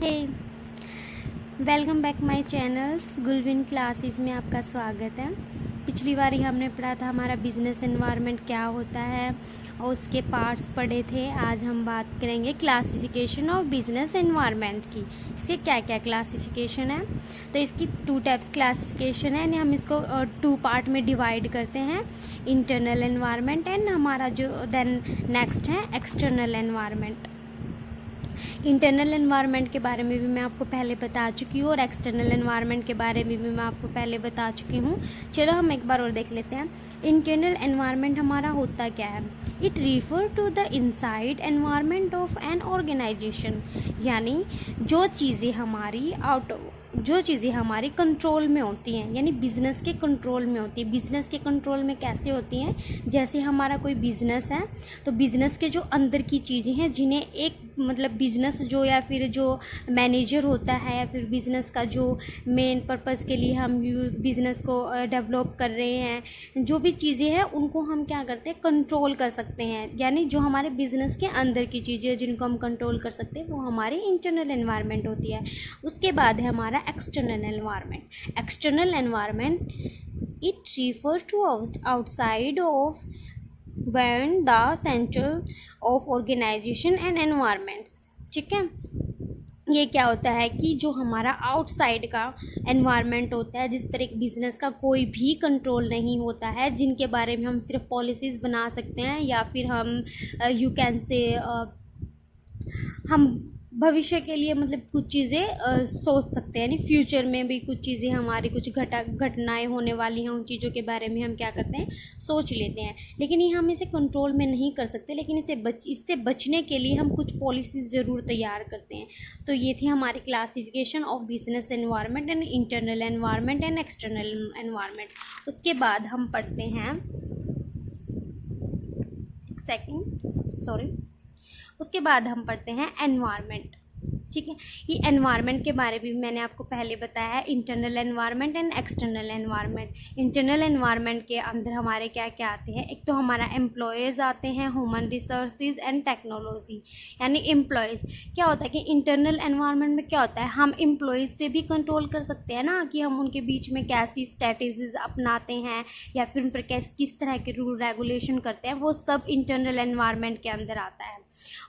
Hey welcome back my channels Gulvin classes में आपका स्वागत है। पिछली बार ही हमने पढ़ा था हमारा बिजनेस एनवायरनमेंट क्या होता है और उसके पार्ट्स पढ़े थे। आज हम बात करेंगे क्लासिफिकेशन ऑफ बिजनेस एनवायरनमेंट की। इसके क्या क्या क्लासिफिकेशन है, तो इसकी 2 टाइप्स क्लासिफिकेशन है, यानी हम इसको 2 पार्ट में डिवाइड करते हैं, इंटरनल एनवायरनमेंट एंड हमारा जो देन नेक्स्ट है एक्सटर्नल एनवायरनमेंट। इंटरनल एनवायरनमेंट के बारे में भी मैं आपको पहले बता चुकी हूँ और एक्सटर्नल एनवायरनमेंट के बारे में भी मैं आपको पहले बता चुकी हूँ। चलो हम एक बार और देख लेते हैं। इंटरनल एनवायरनमेंट हमारा होता क्या है? It refer to the inside environment of an organisation, यानी जो चीज़ें हमारी कंट्रोल में होती हैं, यानी बिजनेस के कंट्रोल में होती है। बिजनेस के कंट्रोल में कैसे होती हैं? जैसे हमारा कोई बिजनेस है तो बिजनेस के जो अंदर की चीज़ें हैं जिन्हें एक मतलब बिजनेस जो या फिर जो मैनेजर होता है या फिर बिजनेस का जो मेन पर्पस के लिए हम बिजनेस को डेवलप कर रहे हैं, जो भी चीज़ें हैं उनको हम क्या करते हैं, कंट्रोल कर सकते हैं। यानी जो हमारे बिजनेस के अंदर की चीज़ें जिनको हम कंट्रोल कर सकते हैं वो हमारी इंटरनल एनवायरनमेंट होती है। उसके बाद है हमारा external environment. External environment it refer to outside of when the central of organization and environments। ठीक है, ये क्या होता है कि जो हमारा आउटसाइड का एनवायरनमेंट होता है जिस पर एक बिज़नेस का कोई भी कंट्रोल नहीं होता है, जिनके बारे में हम सिर्फ पॉलिसीज़ बना सकते हैं या फिर हम यू कैन से हम भविष्य के लिए मतलब कुछ चीज़ें सोच सकते हैं, यानी फ्यूचर में भी कुछ चीज़ें हमारी कुछ घटनाएं होने वाली हैं, उन चीज़ों के बारे में हम क्या करते हैं, सोच लेते हैं। लेकिन ये हम इसे कंट्रोल में नहीं कर सकते, लेकिन इससे बचने के लिए हम कुछ पॉलिसीज़ ज़रूर तैयार करते हैं। तो ये थी हमारी classification of business environment and internal environment and external environment. उसके बाद हम पढ़ते हैं उसके बाद हम पढ़ते हैं एनवायरनमेंट। ठीक है, ये एनवायरनमेंट के बारे में भी मैंने आपको पहले बताया है, internal environment and external environment. Internal environment के अंदर हमारे क्या क्या आते हैं? एक तो हमारा एम्प्लॉयज़ आते हैं, ह्यूमन रिसोर्सेज एंड टेक्नोलॉजी। यानी एम्प्लॉयज़ क्या होता है कि इंटरनल एनवायरनमेंट में क्या होता है, हम एम्प्लॉयज़ पे भी कंट्रोल कर सकते हैं ना, कि हम उनके बीच में कैसी स्ट्रेटेजीज अपनाते हैं या फिर उन पर किस तरह के रूल रेगुलेशन करते हैं, वो सब इंटरनल एनवायरनमेंट के अंदर आता है।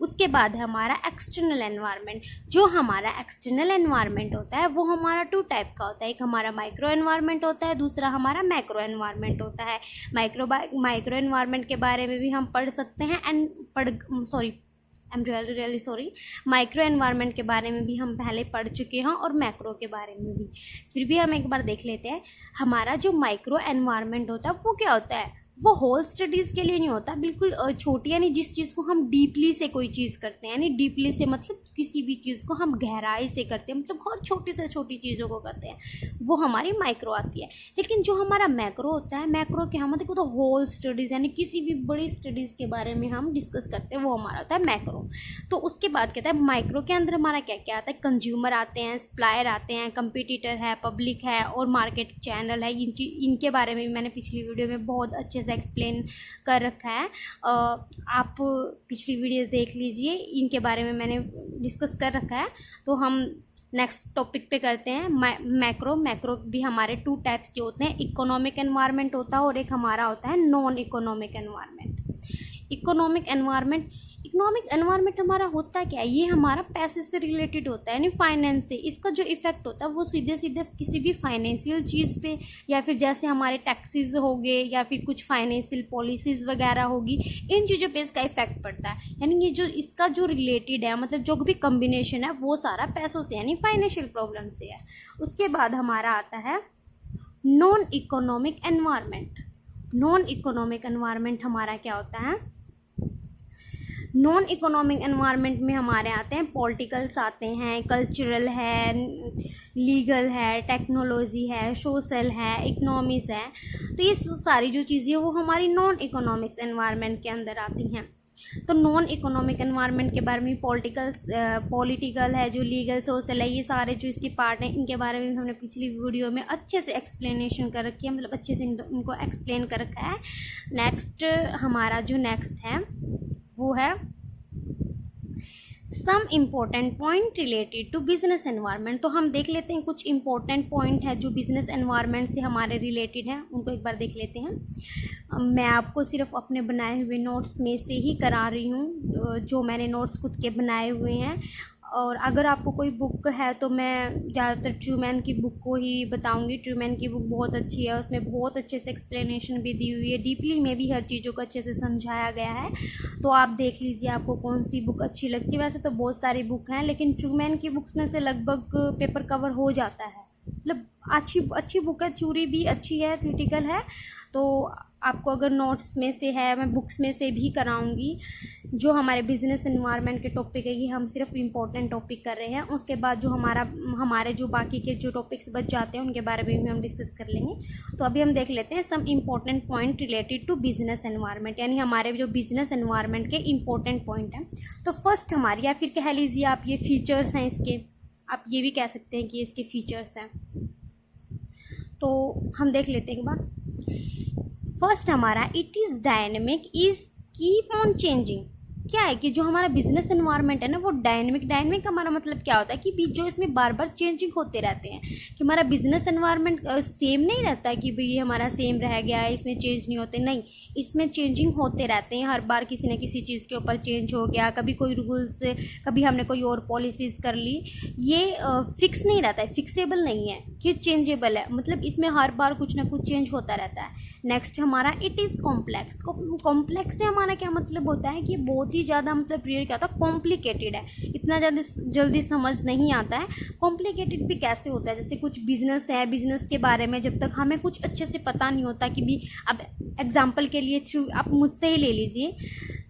उसके बाद है हमारा एक्सटर्नल एनवायरनमेंट। जो हमारा एक्सटर्नल एनवायरनमेंट होता है वो हमारा 2 टाइप का होता है, एक हमारा माइक्रो एनवायरनमेंट होता है, दूसरा हमारा मैक्रो एनवायरनमेंट होता है। माइक्रो एनवायरनमेंट के बारे में भी हम पढ़ सकते हैं माइक्रो एनवायरनमेंट के बारे में भी हम पहले पढ़ चुके हैं और मैक्रो के बारे में भी। फिर भी हम एक बार देख लेते हैं। हमारा जो माइक्रो एनवायरनमेंट होता है वो क्या होता है, वो होल स्टडीज़ के लिए नहीं होता, बिल्कुल छोटी, यानी जिस चीज़ को हम डीपली से कोई चीज़ करते हैं, यानी डीपली से मतलब किसी भी चीज़ को हम गहराई से करते हैं, मतलब बहुत छोटी से छोटी चीज़ों को करते हैं, वो हमारी माइक्रो आती है। लेकिन जो हमारा मैक्रो होता है, मैक्रो क्या मतलब को तो होल स्टडीज़, यानी किसी भी बड़ी स्टडीज़ के बारे में हम डिस्कस करते हैं, वो हमारा होता है मैक्रो। तो उसके बाद कहता है माइक्रो के अंदर हमारा क्या क्या आता है, कंज्यूमर आते हैं, सप्लायर आते हैं, कंपटीटर है, पब्लिक है और मार्केट चैनल है। इनके बारे में भी मैंने पिछली वीडियो में बहुत अच्छे एक्सप्लेन कर रखा है, आप पिछली वीडियोस देख लीजिए, इनके बारे में मैंने डिस्कस कर रखा है। तो हम नेक्स्ट टॉपिक पे करते हैं मैक्रो भी हमारे 2 टाइप्स के होते हैं, इकोनॉमिक एनवायरनमेंट होता है और एक हमारा होता है non economic environment. Economic environment हमारा होता क्या है, ये हमारा पैसे से रिलेटेड होता है, यानी फाइनेंस से। इसका जो इफेक्ट होता है वो सीधे सीधे किसी भी फाइनेंशियल चीज़ पे या फिर जैसे हमारे टैक्सेस हो गए या फिर कुछ फाइनेंशियल पॉलिसीज़ वगैरह होगी, इन चीज़ों पे इसका इफेक्ट पड़ता है। यानी ये जो इसका जो रिलेटेड है, मतलब जो भी कम्बिनेशन है वो सारा पैसों से यानी फाइनेंशियल प्रॉब्लम से है। उसके बाद हमारा आता है non economic environment. Non economic environment हमारा क्या होता है, नॉन इकोनॉमिक एनवायरनमेंट में हमारे आते हैं पॉलिटिकल्स आते हैं, कल्चरल है, लीगल है, टेक्नोलॉजी है, सोशल है, इकोनॉमिक्स है। तो ये सारी जो चीज़ें वो हमारी नॉन इकोनॉमिक्स एनवायरनमेंट के अंदर आती हैं। तो नॉन इकोनॉमिक एनवायरनमेंट के बारे में पॉलिटिकल है, जो लीगल सोशल है, ये सारे जो इसके पार्ट हैं, इनके बारे में हमने पिछली वीडियो में अच्छे से एक्सप्लेनेशन कर रखी है, मतलब अच्छे से इनको एक्सप्लेन कर रखा है। नेक्स्ट हमारा जो नेक्स्ट है वो है some important point related to business environment. तो हम देख लेते हैं कुछ इम्पोर्टेंट पॉइंट है जो बिजनेस एनवायरनमेंट से हमारे रिलेटेड हैं, उनको एक बार देख लेते हैं। मैं आपको सिर्फ अपने बनाए हुए नोट्स में से ही करा रही हूँ, जो मैंने नोट्स खुद के बनाए हुए हैं। और अगर आपको कोई बुक है तो मैं ज़्यादातर ट्रूमैन की बुक को ही बताऊंगी। ट्रूमैन की बुक बहुत अच्छी है, उसमें बहुत अच्छे से एक्सप्लेनेशन भी दी हुई है, डीपली में भी हर चीज़ों को अच्छे से समझाया गया है। तो आप देख लीजिए आपको कौन सी बुक अच्छी लगती है। वैसे तो बहुत सारी बुक हैं, लेकिन ट्रूमैन की बुक्स में से लगभग पेपर कवर हो जाता है। मतलब अच्छी बुक है, थ्योरी भी अच्छी है, थ्योरेटिकल है। तो आपको अगर नोट्स में से है, मैं बुक्स में से भी कराऊंगी। जो हमारे बिजनेस एनवायरनमेंट के टॉपिक है, ये हम सिर्फ इम्पोर्टेंट टॉपिक कर रहे हैं। उसके बाद जो हमारे जो बाकी के जो टॉपिक्स बच जाते हैं उनके बारे में भी हम डिस्कस कर लेंगे। तो अभी हम देख लेते हैं some important point related to business environment, यानी हमारे जो बिजनेस एनवायरनमेंट के इम्पोर्टेंट पॉइंट हैं। तो फर्स्ट हमारी, या फिर कह लीजिए आप ये फीचर्स हैं इसके, आप ये भी कह सकते हैं कि इसके फीचर्स हैं। तो हम देख लेते हैं एक बार। फर्स्ट हमारा, it is dynamic, is keep on changing. क्या है कि जो हमारा बिजनेस एनवायरनमेंट है ना, वो डायनेमिक हमारा मतलब क्या होता है कि जो इसमें बार बार चेंजिंग होते रहते हैं। कि हमारा बिजनेस एनवायरनमेंट सेम नहीं रहता है कि भाई ये हमारा सेम रह गया है, इसमें चेंज नहीं होते, नहीं, इसमें चेंजिंग होते रहते हैं। हर बार किसी न किसी चीज़ के ऊपर चेंज हो गया, कभी कोई रूल्स, कभी हमने कोई और पॉलिसीज़ कर ली। ये फिक्स नहीं रहता है, फिक्सेबल नहीं है कि चेंजेबल है, मतलब इसमें हर बार कुछ ना कुछ चेंज होता रहता है। नेक्स्ट हमारा, इट इज़ कॉम्प्लेक्स। कॉम्प्लेक्स से हमारा क्या मतलब होता है कि बहुत ही ज़्यादा, मतलब रियल क्या होता है, कॉम्प्लिकेटेड है, इतना ज़्यादा जल्दी समझ नहीं आता है। कॉम्प्लिकेटेड भी कैसे होता है, जैसे कुछ बिजनेस है, बिजनेस के बारे में जब तक हमें कुछ अच्छे से पता नहीं होता कि भी, अब एग्जाम्पल के लिए आप मुझसे ही ले लीजिए।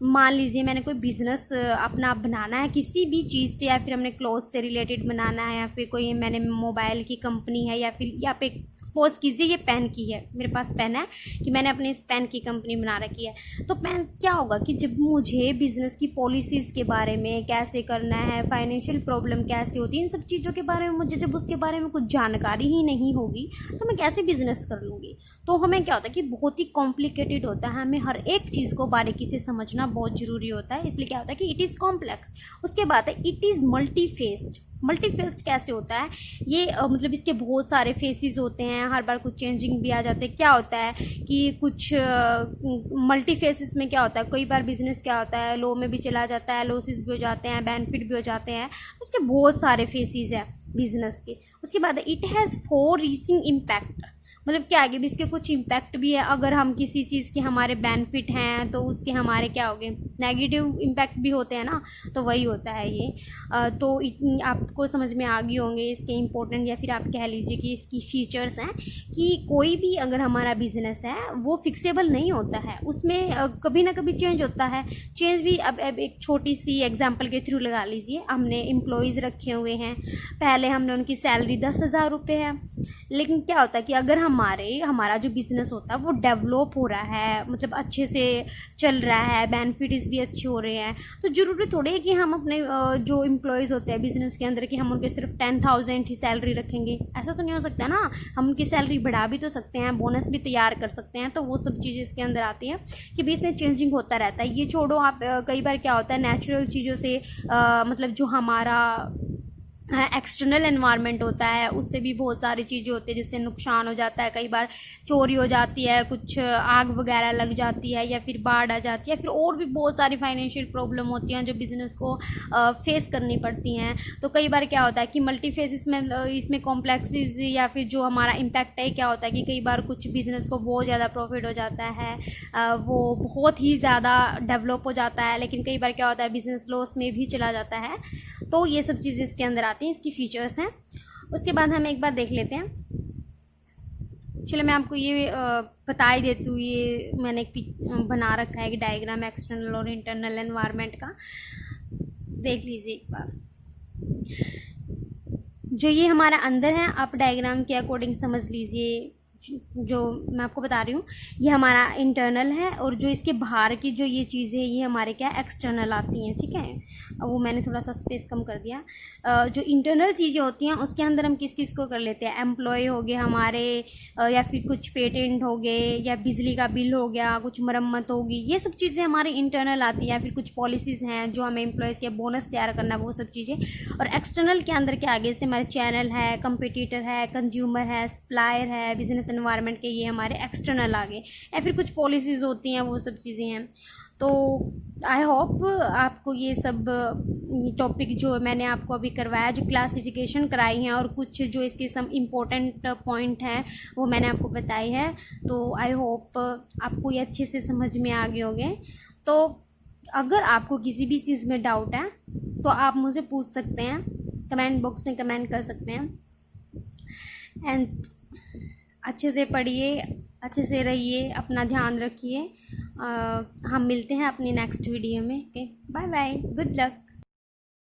मान लीजिए मैंने कोई बिजनेस अपना बनाना है किसी भी चीज़ से, या फिर हमने क्लॉथ से रिलेटेड बनाना है, या फिर कोई मैंने मोबाइल की कंपनी है, या फिर यहाँ पे सपोज कीजिए ये पेन की है, मेरे पास पेन है कि मैंने अपने इस पेन की कंपनी बना रखी है। तो पेन क्या होगा कि जब मुझे बिजनेस की पॉलिसीज़ के बारे में, कैसे करना है, फाइनेंशियल प्रॉब्लम कैसे होती है, इन सब चीज़ों के बारे में मुझे जब उसके बारे में कुछ जानकारी ही नहीं होगी तो मैं कैसे बिजनेस कर लूँगी। तो हमें क्या होता है कि बहुत ही कॉम्प्लिकेटेड होता है, हमें हर एक चीज़ को बारीकी से समझना बहुत ज़रूरी होता है। इसलिए क्या होता है कि इट इज़ कॉम्प्लेक्स। उसके बाद है, it is multi faced. Multi faced कैसे होता है, ये मतलब इसके बहुत सारे फेसेस होते हैं, हर बार कुछ चेंजिंग भी आ जाते हैं। क्या होता है कि कुछ मल्टी फेसेस में क्या होता है, कई बार बिजनेस क्या होता है, लो में भी चला जाता है, लॉसेस भी हो जाते हैं, बेनिफिट भी हो जाते हैं, उसके बहुत सारे फेसेस हैं बिजनेस के। उसके बाद it has four reaching impact. मतलब क्या है कि इसके कुछ इम्पैक्ट भी है। अगर हम किसी चीज़ के हमारे बेनिफिट हैं तो उसके हमारे क्या हो गए, नेगेटिव इम्पैक्ट भी होते हैं ना, तो वही होता है ये। तो इतनी आपको समझ में आ गए होंगे इसके इम्पोर्टेंट, या फिर आप कह लीजिए कि इसकी फीचर्स हैं कि कोई भी अगर हमारा बिजनेस है वो फिक्सेबल नहीं होता है, उसमें कभी ना कभी चेंज होता है। चेंज भी अब एक छोटी सी एग्जाम्पल के थ्रू लगा लीजिए। हमने एम्प्लॉयज़ रखे हुए हैं, पहले हमने उनकी सैलरी 10,000 रुपये है, लेकिन क्या होता है कि अगर हमारा जो बिज़नेस होता है वो डेवलप हो रहा है, मतलब अच्छे से चल रहा है, बेनिफिट्स भी अच्छे हो रहे हैं, तो ज़रूरी थोड़ी है कि हम अपने जो एम्प्लॉयज़ होते हैं बिज़नेस के अंदर कि हम उनके सिर्फ 10,000 ही सैलरी रखेंगे। ऐसा तो नहीं हो सकता ना, हम उनकी सैलरी बढ़ा भी तो सकते हैं, बोनस भी तैयार कर सकते हैं। तो वो सब चीज़ें इसके अंदर आती हैं कि बीच में चेंजिंग होता रहता है। ये छोड़ो आप, कई बार क्या होता है नेचुरल चीज़ों से मतलब जो हमारा एक्सटर्नल एनवायरनमेंट होता है उससे भी बहुत सारी चीज़ें होती है जिससे नुकसान हो जाता है। कई बार चोरी हो जाती है, कुछ आग वगैरह लग जाती है, या फिर बाढ़ आ जाती है, फिर और भी बहुत सारी फाइनेंशियल प्रॉब्लम होती हैं जो बिज़नेस को फेस करनी पड़ती हैं। तो कई बार क्या होता है कि मल्टी फेस इसमें कॉम्प्लेक्सेस या फिर जो हमारा इम्पैक्ट है क्या होता है कि कई बार कुछ बिज़नेस को बहुत ज़्यादा प्रॉफिट हो जाता है, वो बहुत ही ज़्यादा डेवलप हो जाता है, लेकिन कई बार क्या होता है बिज़नेस लॉस में भी चला जाता है। तो ये सब चीज़ें इसके अंदर आती हैं, इसकी फीचर्स हैं। उसके बाद हम एक बार देख लेते हैं। चलो मैं आपको ये बता ही देती हूँ, ये मैंने एक बना रखा है कि डायग्राम एक्सटर्नल और इंटरनल एनवायरनमेंट का, देख लीजिए एक बार। जो ये हमारा अंदर है आप डायग्राम के अकॉर्डिंग समझ लीजिए, जो मैं आपको बता रही हूँ ये हमारा इंटरनल है, और जो इसके बाहर की जो ये चीज़ें हैं ये हमारे क्या एक्सटर्नल आती हैं, ठीक है। अब वो मैंने थोड़ा सा स्पेस कम कर दिया। जो इंटरनल चीज़ें होती हैं उसके अंदर हम किस किस को कर लेते हैं, एम्प्लॉय हो गए हमारे, या फिर कुछ पेटेंट हो गए, या बिजली का बिल हो गया, कुछ मरम्मत होगी, ये सब चीज़ें हमारी इंटरनल आती हैं। या फिर कुछ पॉलिसीज़ हैं जो हमें एम्प्लॉयज़ के बोनस तैयार करना, वो सब चीज़ें। और एक्सटर्नल के अंदर के आगे से हमारे चैनल है, कंपटीटर है, कंज्यूमर है, सप्लायर है, बिजनेस एनवायरनमेंट के, ये हमारे एक्सटर्नल आ गए। या फिर कुछ पॉलिसीज़ होती हैं, वो सब चीज़ें हैं। तो आई होप आपको ये सब टॉपिक जो मैंने आपको अभी करवाया, जो क्लासिफिकेशन कराई हैं और कुछ जो इसके सम इम्पोर्टेंट पॉइंट हैं वो मैंने आपको बताई है, तो आई होप आपको ये अच्छे से समझ में आ गए होंगे। तो अगर आपको किसी भी चीज़ में डाउट है तो आप मुझे पूछ सकते हैं, कमेंट बॉक्स में कमेंट कर सकते हैं। एंड अच्छे से पढ़िए, अच्छे से रहिए, अपना ध्यान रखिए। हम मिलते हैं अपनी नेक्स्ट वीडियो में। Okay, bye bye, good luck.